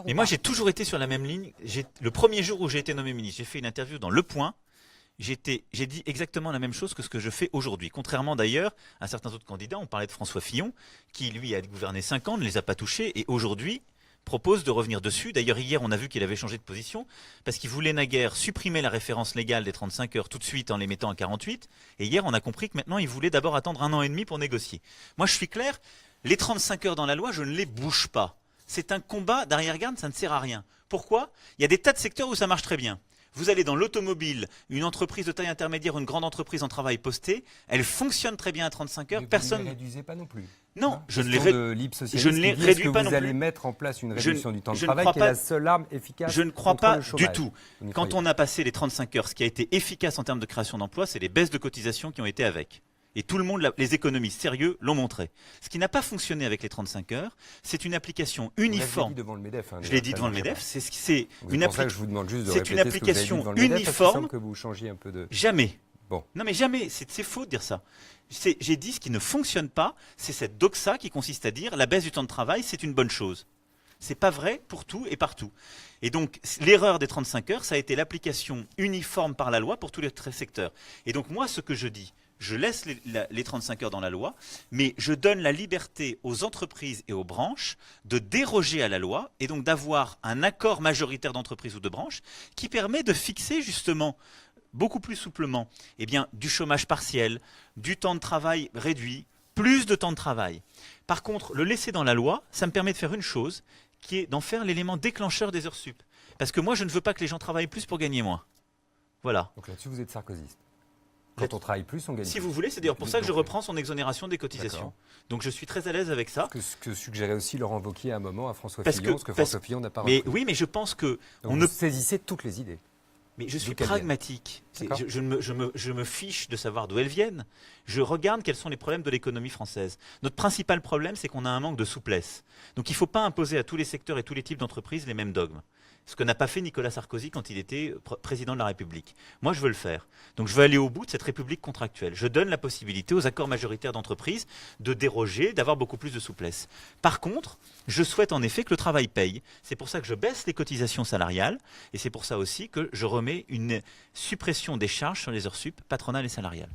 Mais moi, j'ai toujours été sur la même ligne. Le premier jour où j'ai été nommé ministre, j'ai fait une interview dans Le Point. J'ai dit exactement la même chose que ce que je fais aujourd'hui. Contrairement d'ailleurs à certains autres candidats, on parlait de François Fillon, qui lui a gouverné 5 ans, ne les a pas touchés, et aujourd'hui propose de revenir dessus. D'ailleurs, hier, on a vu qu'il avait changé de position, parce qu'il voulait naguère supprimer la référence légale des 35 heures tout de suite en les mettant à 48. Et hier, on a compris que maintenant, il voulait d'abord attendre 1 an et demi pour négocier. Moi, je suis clair, les 35 heures dans la loi, je ne les bouge pas. C'est un combat d'arrière-garde, ça ne sert à rien. Pourquoi? Il y a des tas de secteurs où ça marche très bien. Vous allez dans l'automobile, une entreprise de taille intermédiaire, une grande entreprise en travail posté, elle fonctionne très bien à 35 heures. Mais personne. Vous ne les réduisez pas non plus. Non, Hein, je ne les réduis pas non Vous allez plus. mettre en place une réduction du temps de je ne travail crois qui est pas- la seule arme efficace. Je ne crois contre pas le chômage. du tout. Vous n'y Quand croyez on a passé les 35 heures, ce qui a été efficace en termes de création d'emplois, c'est les baisses de cotisations qui ont été avec. Et tout le monde, les économistes sérieux l'ont montré. Ce qui n'a pas fonctionné avec les 35 heures, c'est une application Vous l'avez uniforme. dit devant le MEDEF. Hein, Je l'ai dit ça devant le marchait MEDEF, pas. c'est Donc, une c'est pour ça que application. je vous demande juste de C'est une répéter ce que vous avez dit application devant le MEDEF, parce qu'il uniforme. semble que vous changiez un peu de... Jamais. Bon. Non mais jamais, c'est faux de dire ça. J'ai dit ce qui ne fonctionne pas, c'est cette doxa qui consiste à dire la baisse du temps de travail, c'est une bonne chose. C'est pas vrai pour tout et partout. Et donc l'erreur des 35 heures, ça a été l'application uniforme par la loi pour tous les secteurs. Et donc moi, ce que je dis, je laisse les 35 heures dans la loi, mais je donne la liberté aux entreprises et aux branches de déroger à la loi et donc d'avoir un accord majoritaire d'entreprises ou de branches qui permet de fixer justement beaucoup plus souplement, eh bien, du chômage partiel, du temps de travail réduit, plus de temps de travail. Par contre, le laisser dans la loi, ça me permet de faire une chose, qui est d'en faire l'élément déclencheur des heures sup. Parce que moi, je ne veux pas que les gens travaillent plus pour gagner moins. Voilà. Donc là-dessus, vous êtes sarkozyste. Quand on travaille plus, on gagne Si plus. vous voulez, c'est d'ailleurs pour ça que je Donc, reprends son exonération des cotisations. D'accord. Donc je suis très à l'aise avec ça. ce que suggérait aussi Laurent Wauquiez à un moment à François Parce Fillon, que- ce que parce- François Fillon n'a pas Mais repris. oui, mais je pense que Donc on vous ne saisissez toutes les idées. Mais je suis D'où qu'elles pragmatique. D'accord. Je me fiche de savoir d'où elles viennent. Je regarde quels sont les problèmes de l'économie française. Notre principal problème, c'est qu'on a un manque de souplesse. Donc il ne faut pas imposer à tous les secteurs et tous les types d'entreprises les mêmes dogmes. Ce que n'a pas fait Nicolas Sarkozy quand il était président de la République. Moi, je veux le faire. Donc je veux aller au bout de cette République contractuelle. Je donne la possibilité aux accords majoritaires d'entreprises de déroger, d'avoir beaucoup plus de souplesse. Par contre, je souhaite en effet que le travail paye. C'est pour ça que je baisse les cotisations salariales et c'est pour ça aussi que je remets une suppression des charges sur les heures sup patronales et salariales.